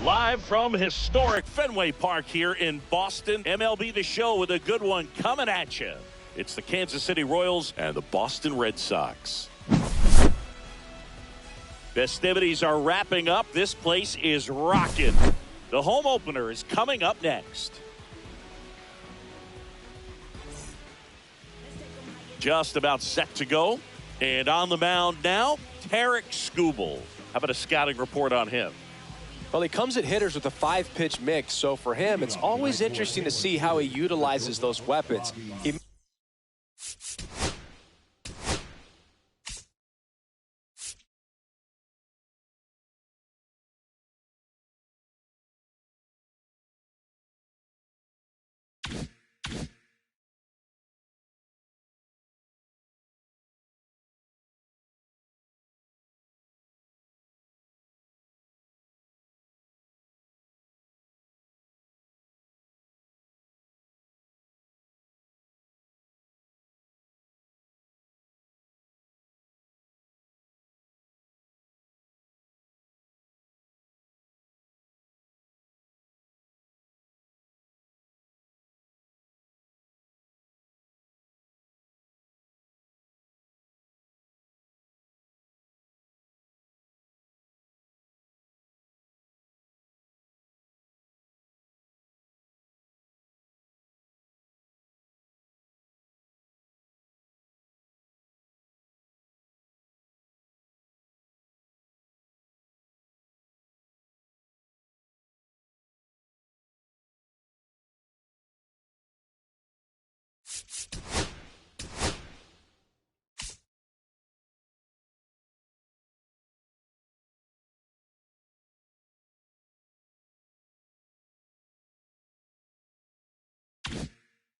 Live from historic Fenway Park here in Boston, MLB The Show with a good one coming at you. It's the Kansas City Royals and the Boston Red Sox. Festivities are wrapping up. This place is rocking. The home opener is coming up next. Just about set to go. And on the mound now, Tarek Skubal. How about a scouting report on him? Well, he comes at hitters with a 5-pitch mix, so for him, it's always interesting to see how he utilizes those weapons.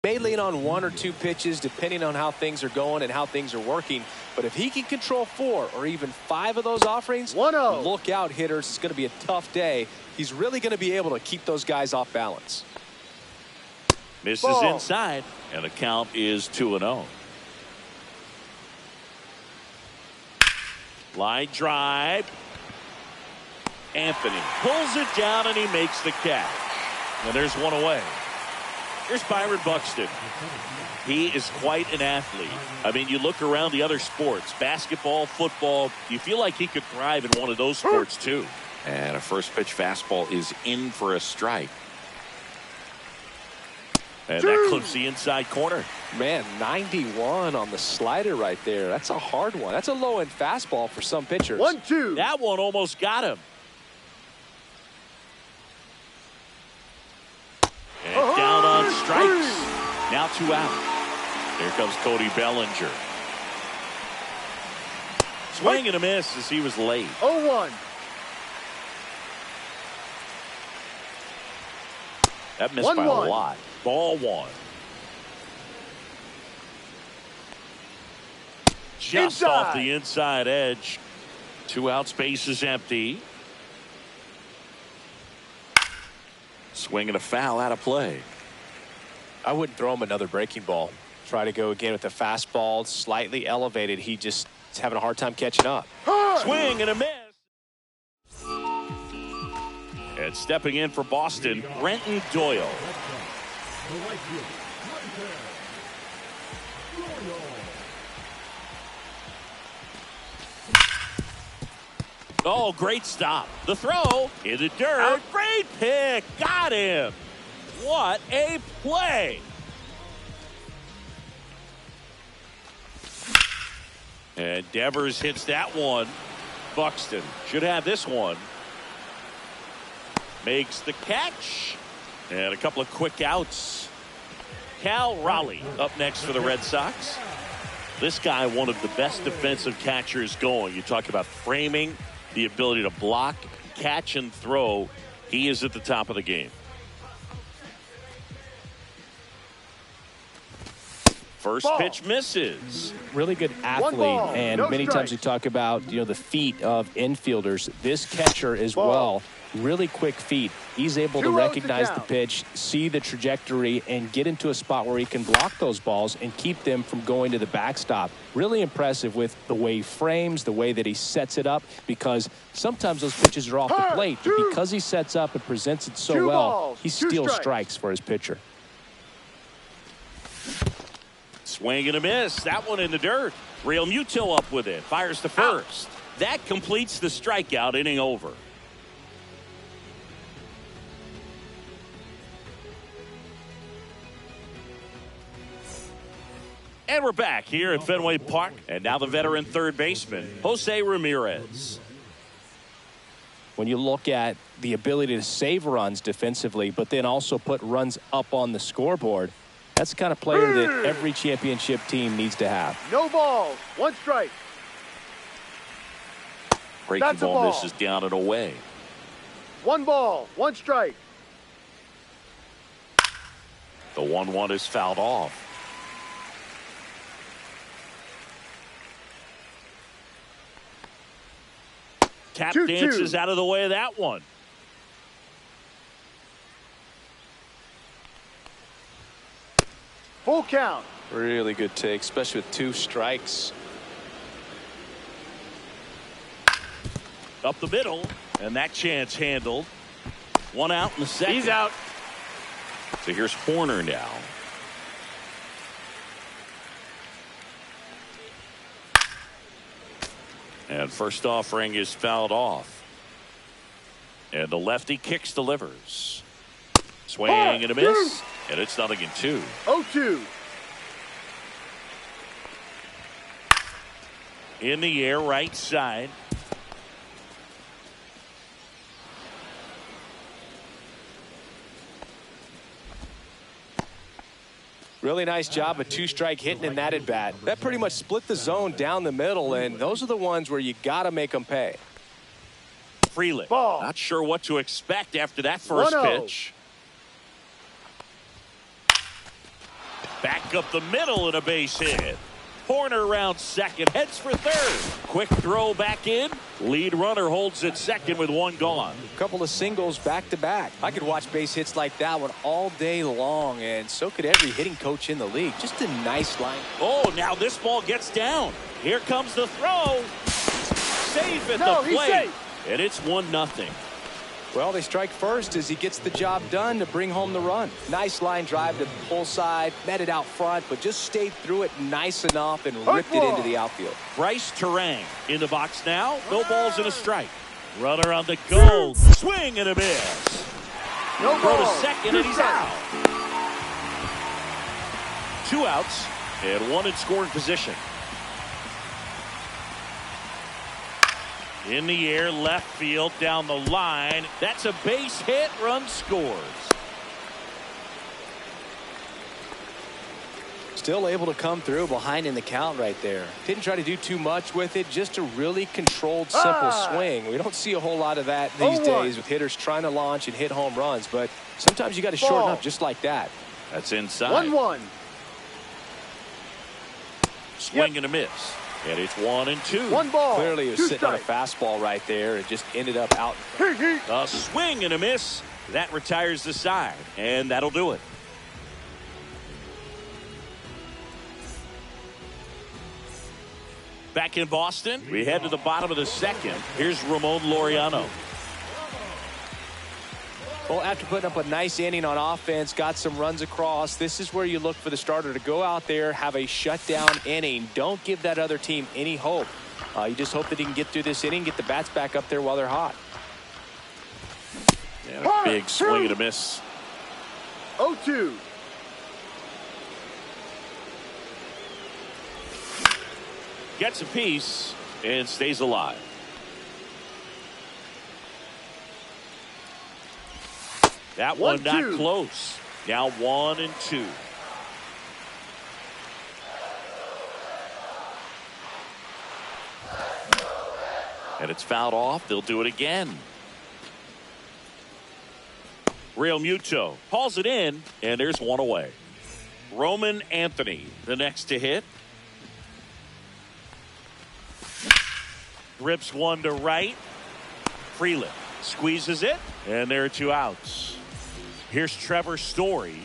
May lean on 1 or 2 pitches depending on how things are going and how things are working. But if he can control 4 or even 5 of those offerings, 1-0. Look out, hitters. It's going to be a tough day. He's really going to be able to keep those guys off balance. Misses Ball. inside, and the count is 2-0. Line drive. Anthony pulls it down, and he makes the catch. And there's one away. Here's Byron Buxton. He is quite an athlete. I mean, you look around the other sports, basketball, football, you feel like he could thrive in one of those sports too. And a first pitch fastball is in for a strike. And that clips the inside corner. Man, 91 on the slider right there. That's a hard one. That's a low-end fastball for some pitchers. 1-2. That one almost got him. And down on strikes. Now 2 out. Here comes Cody Bellinger. Swing and a miss as he was late. 0-1. That missed by a lot. Ball 1. Just off the inside edge. 2 outs, base is empty. Swing and a foul out of play. I wouldn't throw him another breaking ball. Try to go again with the fastball, slightly elevated. He just is having a hard time catching up. Swing and a miss. And stepping in for Boston, Brenton Doyle. Oh, great stop. The throw in the dirt. Great pick. Got him. What a play. And Devers hits that one. Buxton should have this one. Makes the catch. And a couple of quick outs. Cal Raleigh up next for the Red Sox. This guy, one of the best defensive catchers going. You talk about framing, the ability to block, catch, and throw. He is at the top of the game. First pitch misses. Really good athlete, and many times we talk about the feet of infielders. This catcher as well, really quick feet. He's able to recognize the pitch, see the trajectory, and get into a spot where he can block those balls and keep them from going to the backstop. Really impressive with the way he frames, the way that he sets it up, because sometimes those pitches are off the plate, but because he sets up and presents it so well, he steals strikes for his pitcher. Swing and a miss. That one in the dirt. Real Muto up with it. Fires to first. That completes the strikeout. Inning over. And we're back here at Fenway Park. And now the veteran third baseman, Jose Ramirez. When you look at the ability to save runs defensively, but then also put runs up on the scoreboard, that's the kind of player that every championship team needs to have. No balls. 1 strike. Breaking ball misses down and away. 1 ball. 1 strike. The 1-1 is fouled off. Tap dances out of the way of that one. Full count. Really good take, especially with 2 strikes. Up the middle, and that chance handled. 1 out in the second. He's out. So here's Horner now. And first offering is fouled off. And the lefty kicks, delivers. Swing and a miss. And it's 0-2. 0-2. In the air, right side. Really nice job of 2-strike hitting in that at bat. That pretty much split the zone down the middle, and those are the ones where you got to make them pay. Freeland. Ball. Not sure what to expect after that first 1-0. pitch. Back up the middle and a base hit. Horner around second, heads for third. Quick throw back in. Lead runner holds at second with 1 gone. A couple of singles back to back. I could watch base hits like that one all day long, and so could every hitting coach in the league. Just a nice line. Oh, now this ball gets down. Here comes the throw. Safe at the plate. Safe. And it's 1-0. Well, they strike first as he gets the job done to bring home the run. Nice line drive to the pull side, met it out front, but just stayed through it nice enough and ripped it into the outfield. Bryce Terang in the box now. No balls and a strike. Runner on the go. Swing and a miss. No Throw to ball. second and he's out. 2 outs and 1 in scoring position. In the air, left field, down the line. That's a base hit. Run scores. Still able to come through behind in the count right there. Didn't try to do too much with it. Just a really controlled, simple swing. We don't see a whole lot of that these days with hitters trying to launch and hit home runs. But sometimes you got to shorten up just like that. That's inside. 1-1. Swing and a miss. And it's 1 and 2. 1 ball. Clearly he was 2 sitting on a strikes. fastball right there and just ended up out. A swing and a miss. That retires the side. And that'll do it. Back in Boston, we head to the bottom of the second. Here's Ramon Laureano. Well, after putting up a nice inning on offense, got some runs across, this is where you look for the starter to go out there, have a shutdown inning. Don't give that other team any hope. You just hope that he can get through this inning, get the bats back up there while they're hot. And a big swing and a miss. 0-2. Gets a piece and stays alive. That one not close. Now 1 and 2. And it's fouled off. They'll do it again. Real Muto hauls it in, and there's one away. Roman Anthony, the next to hit. Rips one to right. Freeland squeezes it, and there are 2 outs. Here's Trevor Story.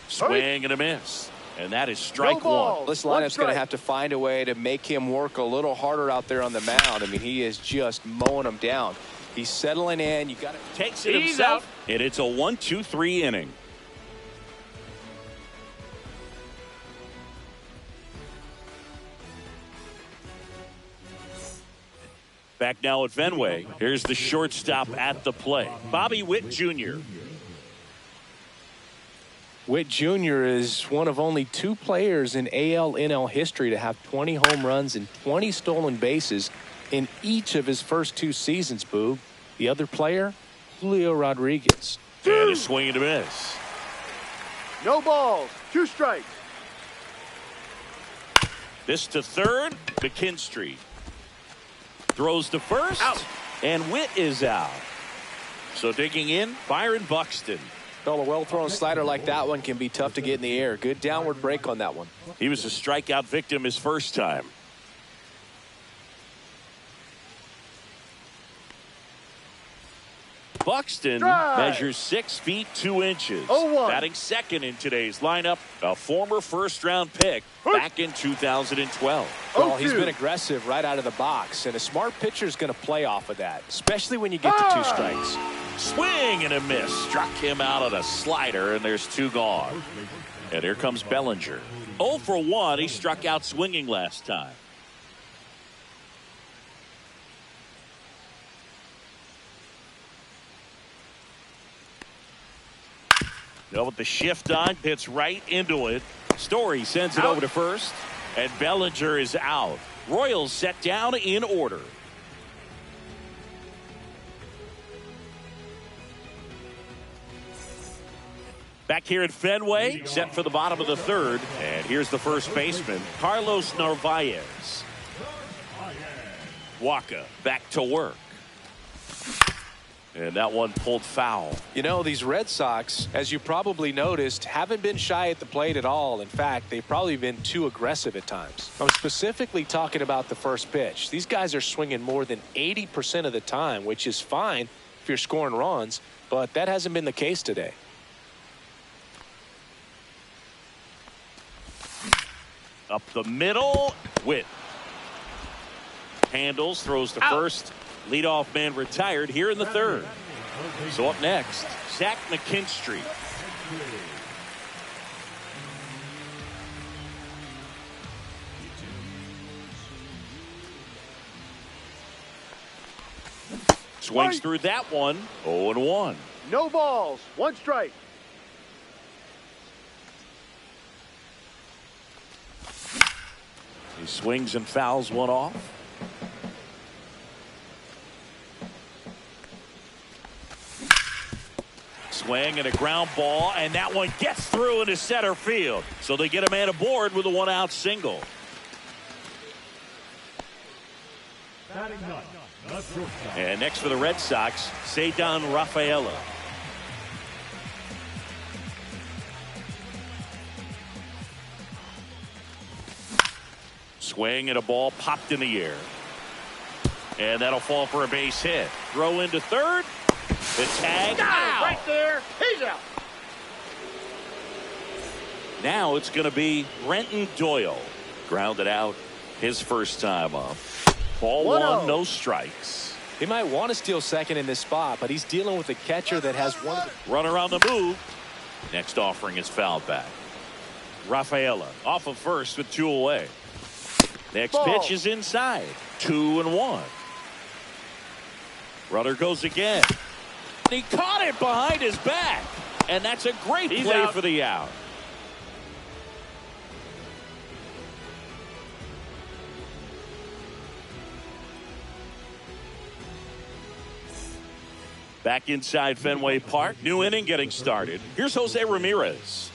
Swing and a miss. And that is strike 1. This lineup's going to have to find a way to make him work a little harder out there on the mound. I mean, he is just mowing them down. He's settling in. You got to takes it himself, and it's a 1-2-3 inning. Back now at Fenway. Here's the shortstop at the plate, Bobby Witt Jr. Witt Jr. is one of only 2 players in AL-NL history to have 20 home runs and 20 stolen bases in each of his first 2 seasons, Boog. The other player, Julio Rodriguez. And a swing and a miss. No balls. 2 strikes. This to third, McKinstry. Throws to first, out. And Witt is out. So digging in, Byron Buxton. Well, a well-thrown slider like that one can be tough to get in the air. Good downward break on that one. He was a strikeout victim his first time. Buxton measures 6 feet 2 inches. 0-1. Batting second in today's lineup, a former first-round pick back in 2012. Well, he's been aggressive right out of the box, and a smart pitcher is going to play off of that, especially when you get to 2 strikes. Swing and a miss. Struck him out on a slider, and there's 2 gone. And here comes Bellinger. 0 for 1. He struck out swinging last time. Now with the shift on, hits right into it. Story sends it over to first, and Bellinger is out. Royals set down in order. Back here at Fenway, set for the bottom of the third. And here's the first baseman, Carlos Narvaez. Waka back to work. And that one pulled foul. You know, these Red Sox, as you probably noticed, haven't been shy at the plate at all. In fact, they've probably been too aggressive at times. I'm specifically talking about the first pitch. These guys are swinging more than 80% of the time, which is fine if you're scoring runs, but that hasn't been the case today. Up the middle, Witt. Handles, throws to first. Leadoff man retired here in the third. So up next, Zach McKinstry. Swings through that one. 0-1. No balls. 1 strike. He swings and fouls one off. Swing and a ground ball, and that one gets through into center field. So they get a man aboard with a 1-out single. And next for the Red Sox, Ceddanne Rafaela. Swing and a ball popped in the air. And that'll fall for a base hit. Throw into third. The tag. Out. Right there. He's out. Now it's going to be Brenton Doyle. Grounded out his first time up. Ball 1, no strikes. He might want to steal second in this spot, but he's dealing with a catcher that has one. Runner on the move. Next offering is fouled back. Rafaela off of first with 2 away. Next pitch is inside. 2-1. Runner goes again. He caught it behind his back. And that's a great play for the out. Back inside Fenway Park. New inning getting started. Here's Jose Ramirez.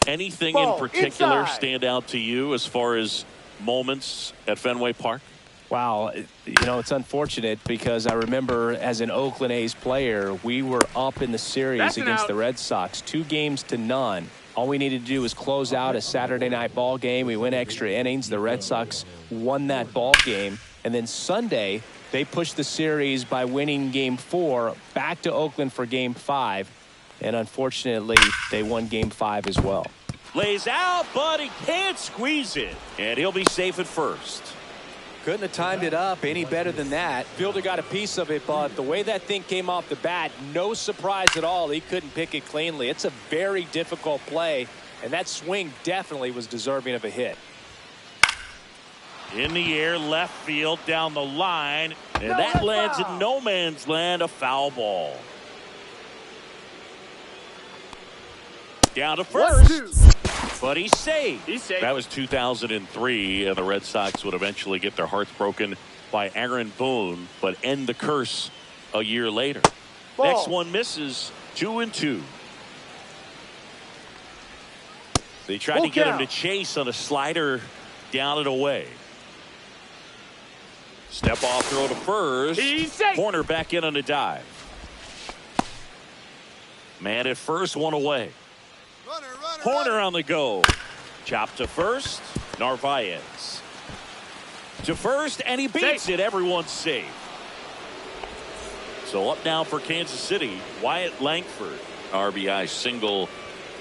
Anything in particular stand out to you as far as moments at Fenway Park? Wow, you know, it's unfortunate because I remember as an Oakland A's player, we were up in the series against the Red Sox, 2-0. All we needed to do was close out a Saturday night ball game. We went extra innings. The Red Sox won that ball game. And then Sunday, they pushed the series by winning Game 4 back to Oakland for Game 5. And unfortunately, they won Game 5 as well. Lays out, but he can't squeeze it. And he'll be safe at first. Couldn't have timed it up any better than that. Fielder got a piece of it, but the way that thing came off the bat, no surprise at all. He couldn't pick it cleanly. It's a very difficult play, and that swing definitely was deserving of a hit. In the air, left field, down the line, and that lands in no man's land, a foul ball. Down to first. But he's safe. That was 2003, and the Red Sox would eventually get their hearts broken by Aaron Boone, but end the curse a year later. Next one misses. 2-2. They tried to get him to chase on a slider down and away. Step off throw to first. Corner back in on a dive. Man at first, 1 away. Corner on the go. Chop to first. Narvaez. To first, and he beats it. Everyone's safe. So up now for Kansas City, Wyatt Langford. RBI single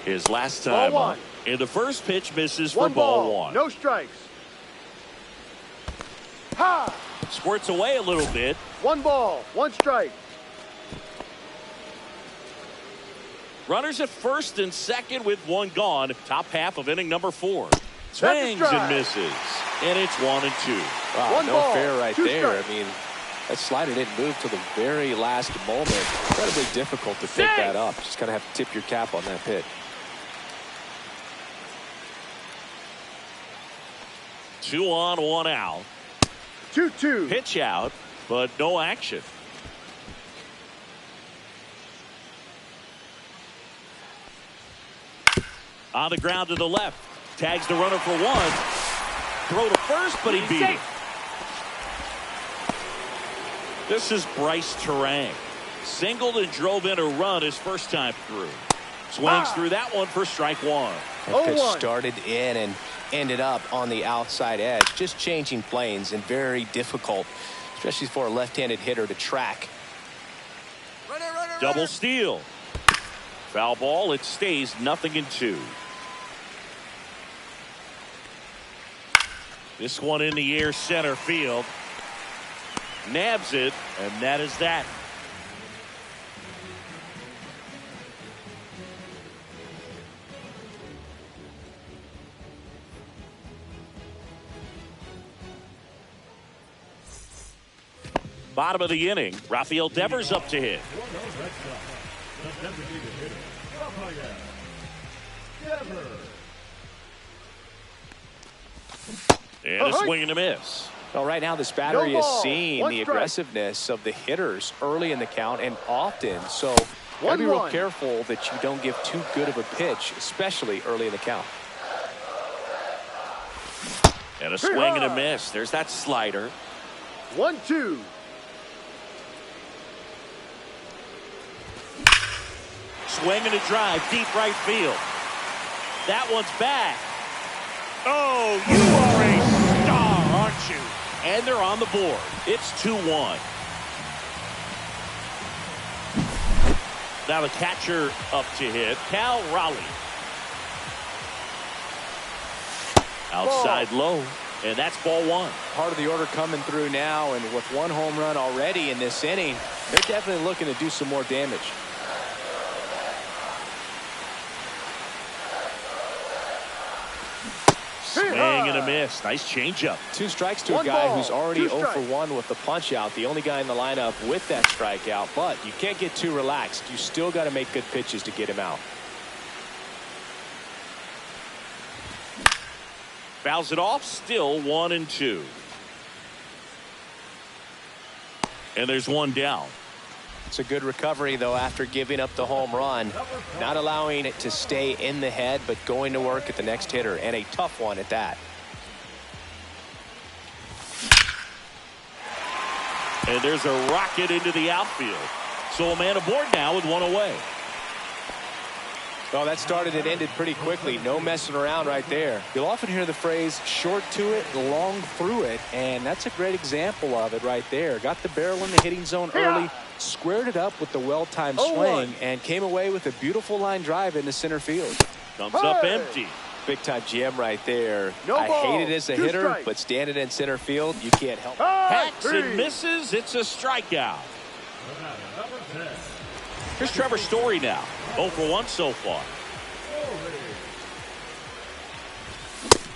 his last time up. And the first pitch misses for ball 1. No strikes. Ha! Squirts away a little bit. 1 ball, 1 strike. Runners at first and second with 1 gone. Top half of inning number 4. Swings and misses. And it's 1-2. Wow, no fair right there. I mean, that slider didn't move till the very last moment. Incredibly difficult to pick that up. Just kind of have to tip your cap on that pitch. 2 on, 1 out. 2-2. Pitch out, but no action. On the ground to the left. Tags the runner for 1. Throw to first, but he beat it. This is Bryce Terang. Singled and drove in a run his first time through. Swings through that one for strike 1. That pitch started in and ended up on the outside edge. Just changing planes and very difficult, especially for a left-handed hitter to track. Double steal. Foul ball. It stays 0-2. This one in the air, center field. Nabs it, and that is that. Bottom of the inning, Rafael Devers up to hit. And a swing and a miss. Well, right now this battery is seeing the aggressiveness of the hitters early in the count and often. So gotta be real careful that you don't give too good of a pitch, especially early in the count. And a swing and a miss. There's that slider. 1-2. Swing and a drive, deep right field. That one's back. Oh, you are a star, aren't you? And they're on the board. It's 2-1. Now the catcher up to hit, Cal Raleigh. Outside low, and that's ball one. Part of the order coming through now, and with one home run already in this inning, they're definitely looking to do some more damage. Swing and a miss. Nice changeup. 2 strikes to a guy who's already 0 for 1 with the punch out. The only guy in the lineup with that strikeout. But you can't get too relaxed. You still got to make good pitches to get him out. Fouls it off. Still 1-2. And there's one down. It's a good recovery, though, after giving up the home run. Not allowing it to stay in the head, but going to work at the next hitter, and a tough one at that. And there's a rocket into the outfield. So a man aboard now with one away. Well, that started and ended pretty quickly. No messing around right there. You'll often hear the phrase, short to it, long through it, and that's a great example of it right there. Got the barrel in the hitting zone early, squared it up with the well-timed swing, and came away with a beautiful line drive into center field. Comes up empty. Big-time gem right there. I hate it as a hitter, but standing in center field, you can't help it. Hacks and misses. It's a strikeout. Here's Trevor Story now. 0 for 1 so far.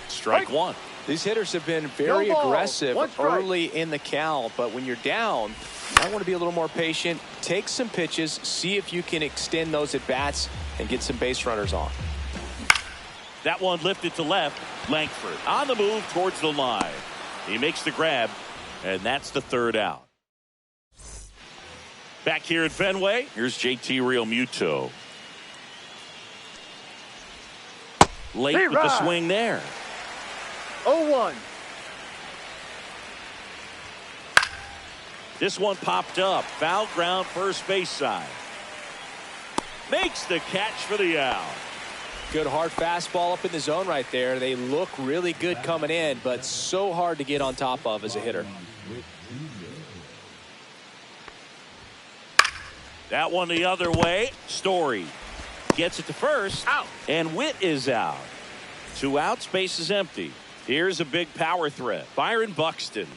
Strike one. These hitters have been very aggressive early in the count, but when you're down, I want to be a little more patient. Take some pitches, see if you can extend those at bats and get some base runners on. That one lifted to left. Langford on the move towards the line. He makes the grab, and that's the third out. Back here at Fenway, here's JT Realmuto. Late with the swing there. 0-1. This one popped up. Foul ground, first base side. Makes the catch for the out. Good hard fastball up in the zone right there. They look really good coming in, but so hard to get on top of as a hitter. That one the other way. Story gets it to first. Out. And Witt is out. 2 outs, base is empty. Here's a big power threat. Byron Buxton.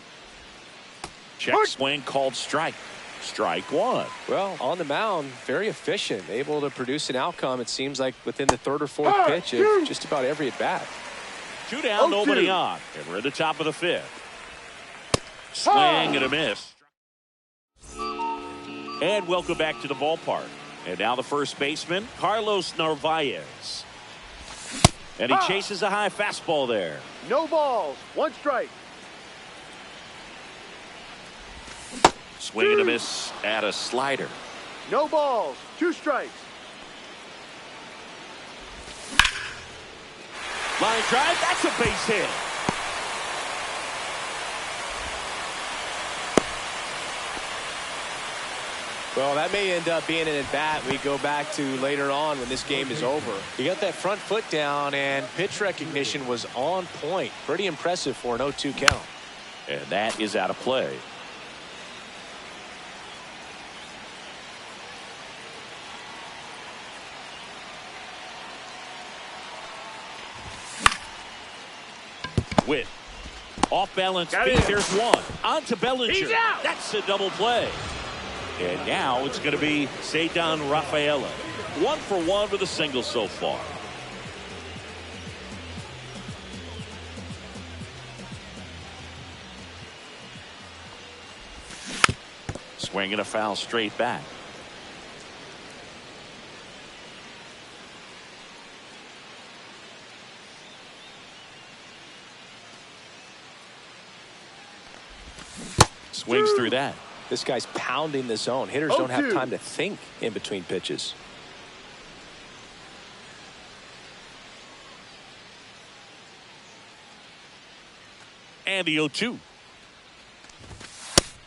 Check swing called strike. Strike one. Well, on the mound, very efficient. Able to produce an outcome, it seems like, within the 3rd or 4th pitch of just about every at-bat. 2 down, nobody on. And we're at the top of the 5th. Swing and a miss. And welcome back to the ballpark. And now the first baseman, Carlos Narvaez. And he chases a high fastball there. No balls. 1 strike. Swing and a miss at a slider. No balls. 2 strikes. Line drive. That's a base hit. Well, that may end up being an at-bat we go back to later on when this game is over. He got that front foot down, and pitch recognition was on point. Pretty impressive for an 0-2 count. And that is out of play. Witt. Off balance feet. There's one. On to Bellinger. That's a double play. And now it's going to be Ceddanne Rafaela. 1 for 1 with a single so far. Swing and a foul straight back. Swings through that. This guy's pounding the zone. Hitters don't have time to think in between pitches. And the 0-2.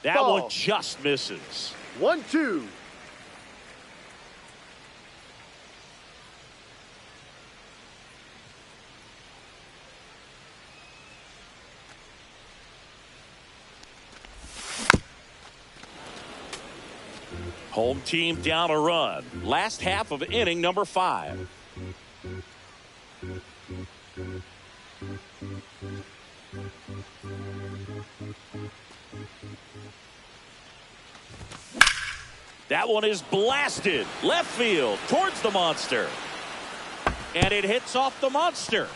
That Ball. one just misses. 1-2. Home team down a run. Last half of inning number 5. That one is blasted left field towards the monster. And it hits off the monster.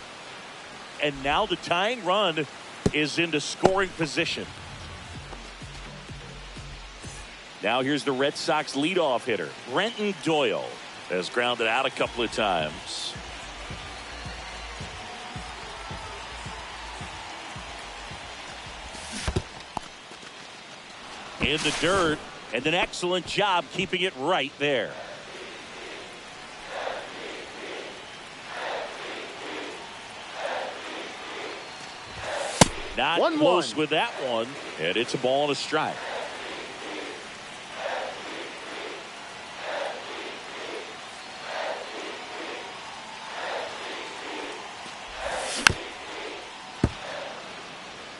And now the tying run is into scoring position. Now here's the Red Sox leadoff hitter, Brenton Doyle. Has grounded out a couple of times. In the dirt, and an excellent job keeping it right there. Not close with that one, and it's a ball and a strike.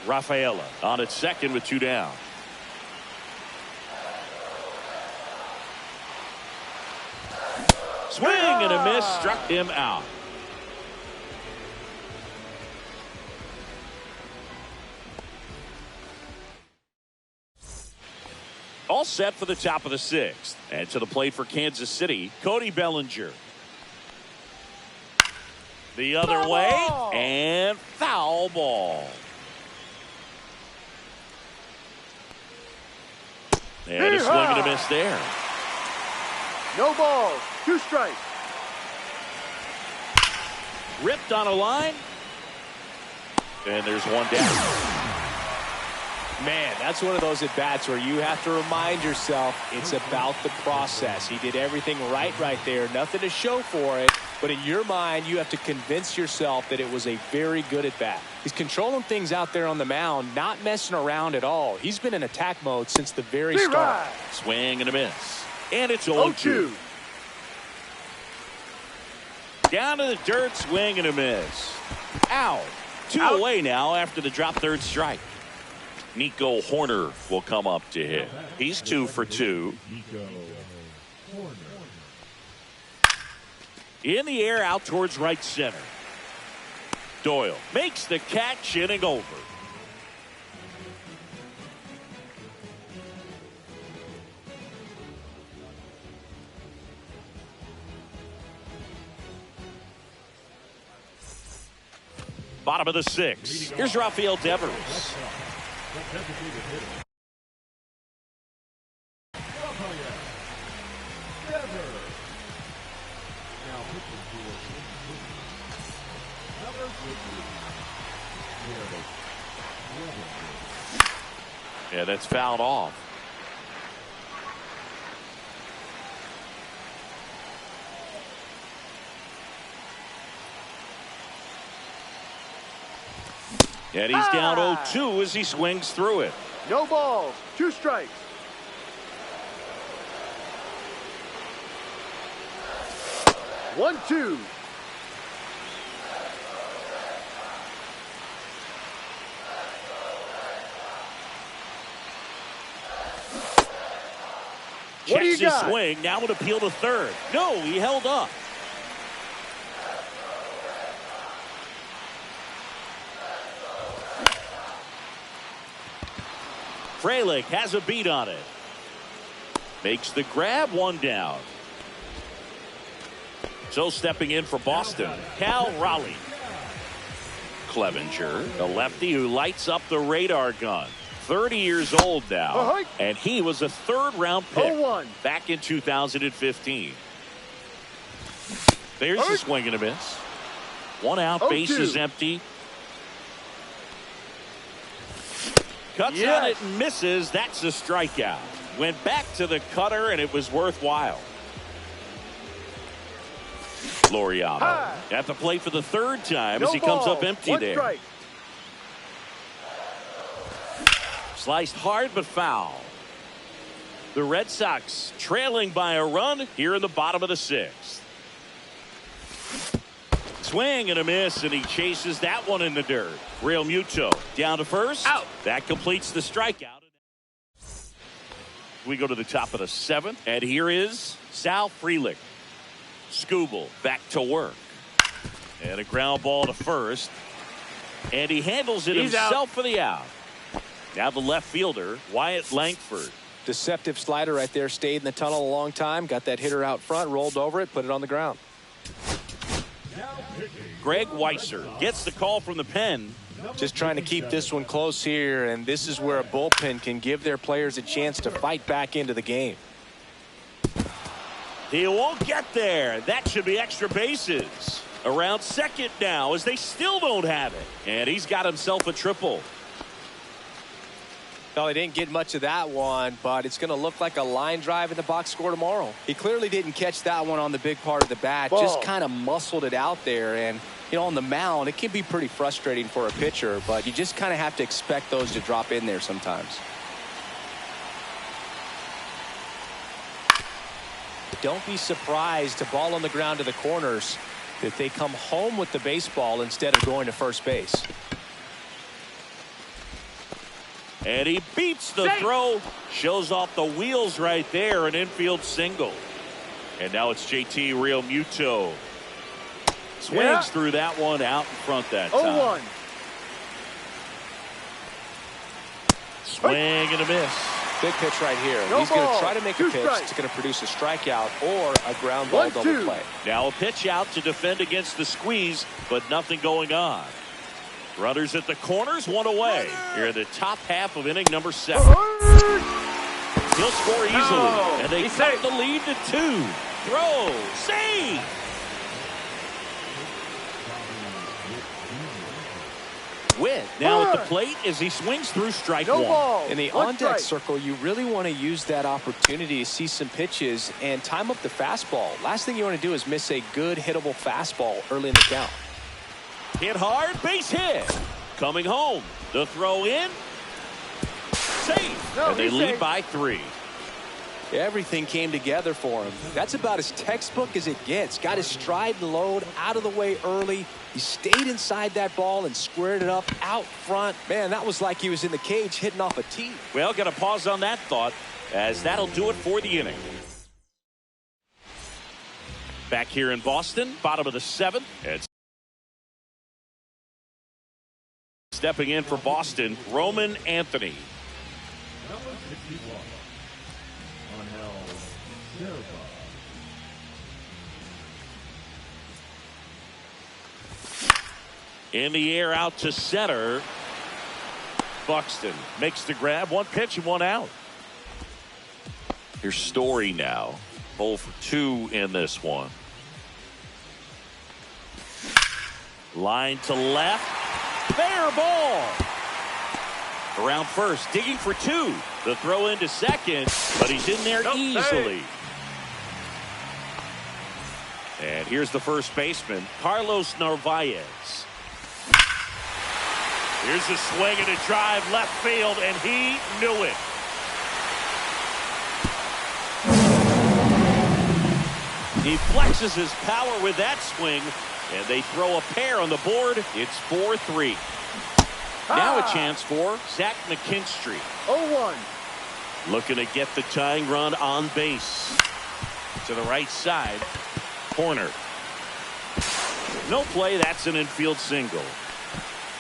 Rafaela on at second with 2 down. Swing and a miss, struck him out. All set for the top of the 6th. And to the plate for Kansas City, Cody Bellinger. The other way, and foul ball. And a swing and a miss there. No balls, 2 strikes. Ripped on a line. And there's one down. Man, that's one of those at-bats where you have to remind yourself it's about the process. He did everything right there. Nothing to show for it. But in your mind, you have to convince yourself that it was a very good at-bat. He's controlling things out there on the mound, not messing around at all. He's been in attack mode since the very start. Swing and a miss. And it's 0-2. Down to the dirt, swing and a miss. Out. 2 away now after the drop third strike. Nico Horner will come up to hit. He's 2 for 2. In the air out towards right center. Doyle makes the catch, inning over. Bottom of the 6th. Here's Rafael Devers. Yeah, that's fouled off. And he's down 0-2 as he swings through it. No balls, 2 strikes. One, 2. What do you got? His swing, now would appeal to third. No, he held up. Frelick has a beat on it. Makes the grab, one down. So stepping in for Boston, Cal Raleigh. Clevenger, the lefty who lights up the radar gun. 30 years old now, and he was a third-round pick back in 2015. There's a swing and a miss. One out, bases empty. Cuts on it and misses. That's a strikeout. Went back to the cutter, and it was worthwhile. Laureano at the plate for the third time as he comes up empty there. Strike. Sliced hard but foul. The Red Sox trailing by a run here in the bottom of the sixth. Swing and a miss, and he chases that one in the dirt. Real Muto down to first. Out. That completes the strikeout. We go to the top of the seventh, and here is Sal Frelick. Skubal back to work. And a ground ball to first. And he handles it himself for the out. Now the left fielder, Wyatt Langford. Deceptive slider right there. Stayed in the tunnel a long time. Got that hitter out front, rolled over it, put it on the ground. Greg Weisser gets the call from the pen. Just trying to keep this one close here, and this is where a bullpen can give their players a chance to fight back into the game. He won't get there. That should be extra bases. Around second now as they still don't have it. And he's got himself a triple. Well, he didn't get much of that one, but it's going to look like a line drive in the box score tomorrow. He clearly didn't catch that one on the big part of the bat. Just kind of muscled it out there. And, you know, on the mound, it can be pretty frustrating for a pitcher, but you just kind of have to expect those to drop in there sometimes. Don't be surprised to ball on the ground to the corners if they come home with the baseball instead of going to first base. And he beats the throw. Shows off the wheels right there. An infield single. And now it's JT Real Muto. Swings through that one out in front that time. 0-1. Swing and a miss. Big pitch right here. He's going to try to make a pitch that's going to produce a strikeout or a ground ball double play. Now a pitch out to defend against the squeeze, but nothing going on. Runners at the corners, one away. Here in the top half of inning number 7. He'll score easily, and they cut the lead to 2. Throw, save. With now at the plate as he swings through strike one. In the on-deck circle, you really want to use that opportunity to see some pitches and time up the fastball. Last thing you want to do is miss a good hittable fastball early in the count. Hit hard, base hit. Coming home, the throw in. Safe. And they lead by 3. Everything came together for him. That's about as textbook as it gets. Got his stride and load out of the way early. He stayed inside that ball and squared it up out front. Man, that was like he was in the cage hitting off a tee. Well, got to pause on that thought, as that'll do it for the inning. Back here in Boston, bottom of the 7th. It's stepping in for Boston, Roman Anthony. In the air out to center. Buxton makes the grab. One pitch and one out. Here's Story now. 0 for 2 in this one. Line to left. Fair ball. Around first, digging for 2. The throw into second, but he's in there easily. And here's the first baseman, Carlos Narvaez. Here's a swing and a drive left field, and he knew it. He flexes his power with that swing, and they throw a pair on the board. It's 4-3. Now a chance for Zach McKinstry. 0-1. Looking to get the tying run on base. To the right side. Corner. No play. That's an infield single.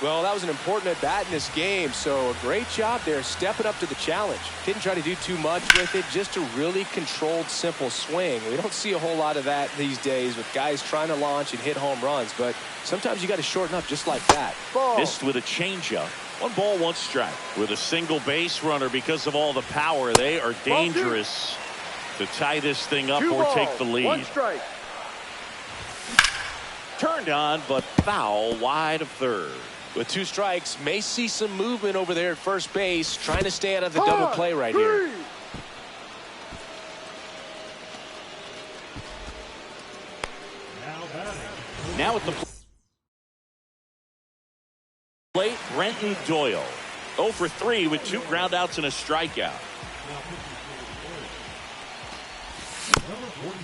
Well, that was an important at-bat in this game, so a great job there stepping up to the challenge. Didn't try to do too much with it, just a really controlled, simple swing. We don't see a whole lot of that these days with guys trying to launch and hit home runs, but sometimes you got to shorten up just like that. Missed with a changeup. 1 ball, 1 strike. With a single base runner, because of all the power, they are dangerous to tie this thing up or take the lead. 1 strike. Turned on, but foul wide of third. With 2 strikes, may see some movement over there at first base, trying to stay out of the double play right here. Now at the plate, Brenton Doyle. 0 for 3 with 2 groundouts and a strikeout.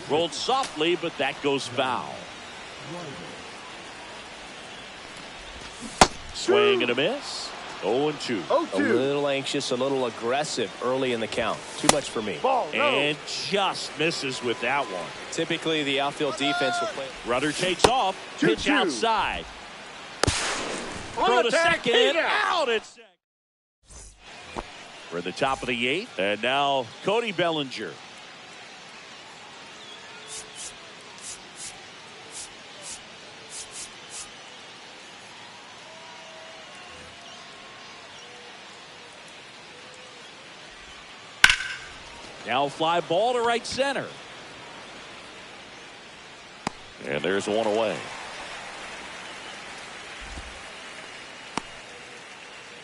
Rolled softly, but that goes foul. Swing and a miss. 0-2. A little anxious, a little aggressive early in the count. Too much for me. And just misses with that one. Typically, the outfield defense will play. Rudder takes off. Pitch outside. Throw to second. Out at second. We're at the top of the 8th. And now Cody Bellinger. Now fly ball to right center. And there's 1 away.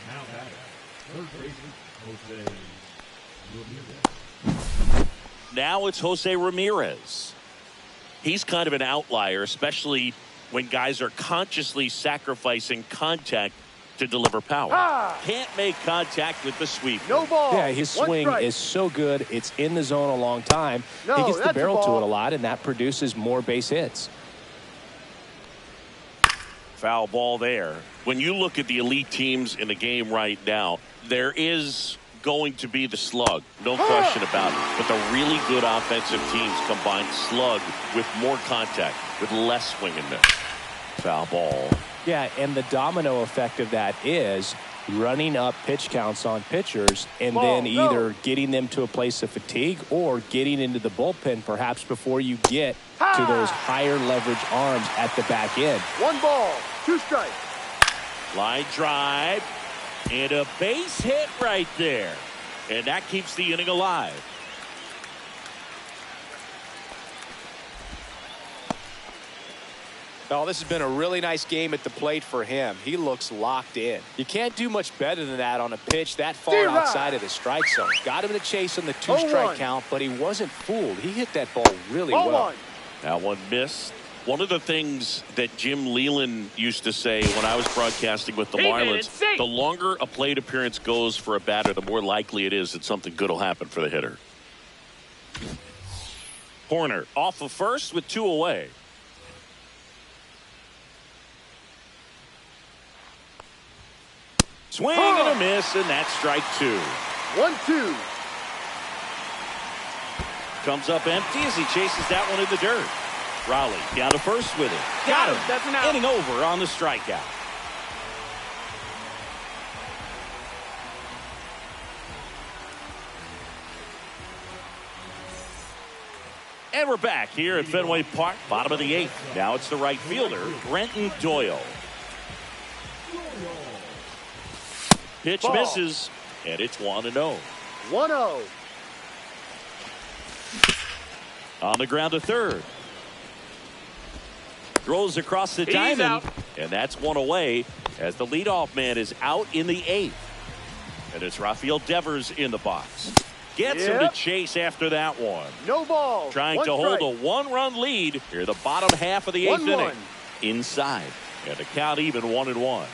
Now batting, third baseman, Jose Ramirez. Now it's Jose Ramirez. He's kind of an outlier, especially when guys are consciously sacrificing contact to deliver power. Can't make contact with the sweep. No ball. Yeah, his swing is so good. It's in the zone a long time. He gets the barrel to it a lot, and that produces more base hits. Foul ball there. When you look at the elite teams in the game right now, there is going to be the slug. No question about it. But the really good offensive teams combine slug with more contact, with less swing and miss. Foul ball. Yeah, and the domino effect of that is running up pitch counts on pitchers and then either getting them to a place of fatigue or getting into the bullpen perhaps before you get to those higher leverage arms at the back end. 1 ball, 2 strikes. Line drive and a base hit right there. And that keeps the inning alive. Oh, this has been a really nice game at the plate for him. He looks locked in. You can't do much better than that on a pitch that far outside of the strike zone. Got him in the chase on the 2-strike count, but he wasn't fooled. He hit that ball really well. That one missed. One of the things that Jim Leland used to say when I was broadcasting with the Marlins, the longer a plate appearance goes for a batter, the more likely it is that something good will happen for the hitter. Horner off of first with 2 away. Swing and a miss, and that's strike 2. 1-2. Comes up empty as he chases that one in the dirt. Raleigh down to first with it. Got him. That's an out. Inning over on the strikeout. And we're back here at Fenway Park, bottom of the 8th. Now it's the right fielder, Brenton Doyle. Pitch misses, and it's 1-0. 1-0. On the ground to third. Throws across the diamond, and that's 1 away as the leadoff man is out in the 8th. And it's Rafael Devers in the box. Gets him to chase after that one. No ball. Trying to hold a 1-run lead here, the bottom half of the 8th inning. Inside, and the count even 1-1.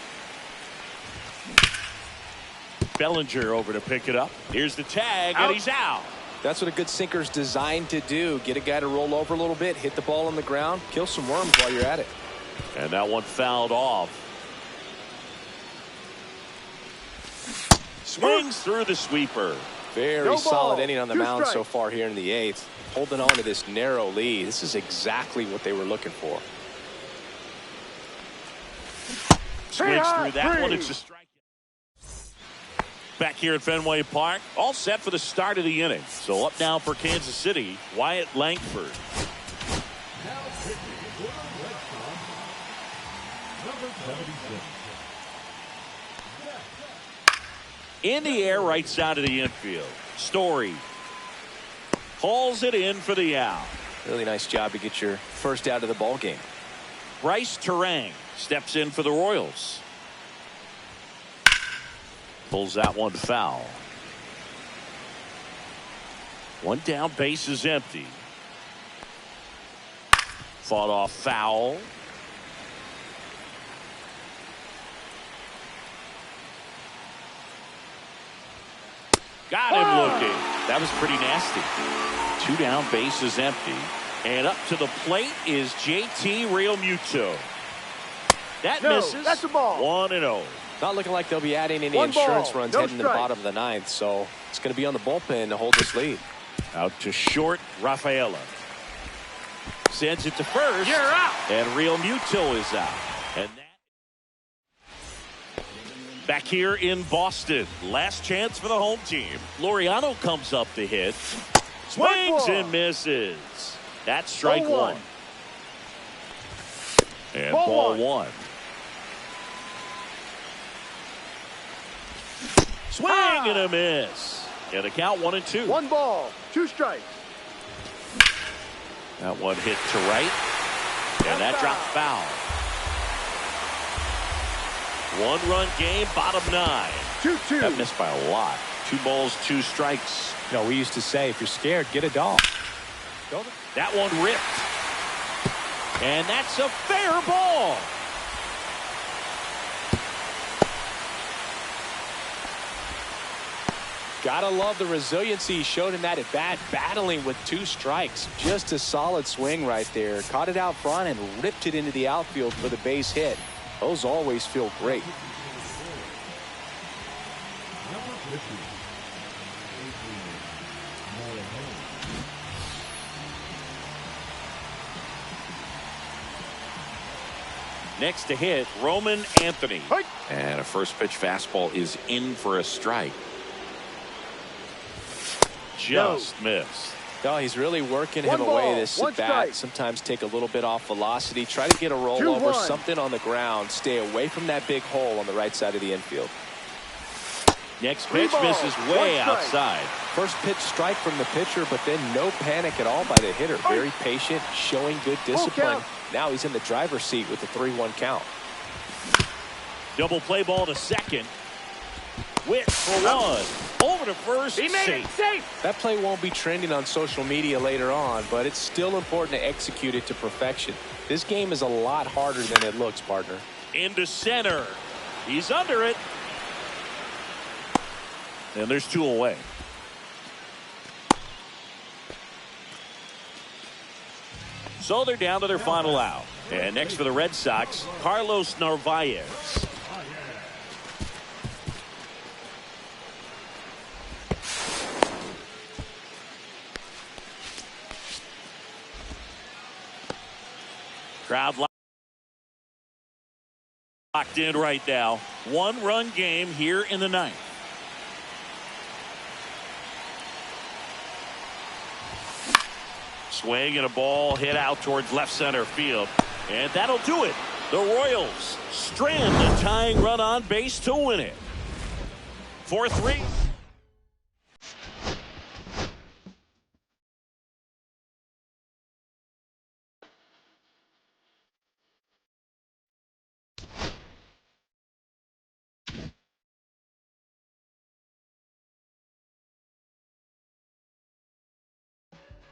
Bellinger over to pick it up. Here's the tag, and he's out. That's what a good sinker's designed to do. Get a guy to roll over a little bit, hit the ball on the ground, kill some worms while you're at it. And that one fouled off. Swings through the sweeper. Very solid inning on the mound so far here in the 8th. Holding on to this narrow lead. This is exactly what they were looking for. Swings through that one. It's a strike. Back here at Fenway Park, all set for the start of the inning. So up now for Kansas City, Wyatt Langford. Now pitching for the Red Sox, number 76. In the air, right side of the infield. Story hauls it in for the out. Really nice job to get your first out of the ball game. Bryce Terang steps in for the Royals. Pulls that one foul. One down, base is empty. Fought off foul. Got him looking. That was pretty nasty. Two down, base is empty. And up to the plate is JT Realmuto. That misses. That's a ball. 1-0. Not looking like they'll be adding any One insurance ball, runs no heading to the strike. bottom of the ninth, so it's going to be on the bullpen to hold this lead. Out to short, Rafaela. Sends it to first. You're out. And Realmuto is out. And that back here in Boston. Last chance for the home team. Laureano comes up to hit. Swings and misses. That's strike Ball one. And Ball ball one. one. Swing and a miss. And a count 1-2. 1 ball, 2 strikes. That one hit to right. And that dropped foul. 1-run game, bottom 9. 2-2. That missed by a lot. 2 balls, 2 strikes. You know, we used to say, if you're scared, get a dog. That one ripped. And that's a fair ball. Gotta love the resiliency he showed in that at bat, battling with 2 strikes. Just a solid swing right there. Caught it out front and ripped it into the outfield for the base hit. Those always feel great. Number 50. Next to hit, Roman Anthony. And a first pitch fastball is in for a strike. Just missed. No, he's really working One him away ball, this one at bat. strike. Sometimes take a little bit off velocity. Try to get a rollover, 2-1. something on the ground. Stay away from that big hole on the right side of the infield. Next 3 pitch balls, misses 1 way strike. outside. First pitch strike from the pitcher, but then no panic at all by the hitter. Very patient, showing good discipline. count. Now he's in the driver's seat with the 3-1 count. Double play ball to second. Witt for 1. Over to first. He made it safe. That play won't be trending on social media later on, but it's still important to execute it to perfection. This game is a lot harder than it looks, partner. Into center. He's under it. And there's 2 away. So they're down to their final out. And next for the Red Sox, Carlos Narvaez. Crowd locked in right now. 1-run game here in the 9th. Swing and a ball hit out towards left center field. And that'll do it. The Royals strand the tying run on base to win it. 4-3.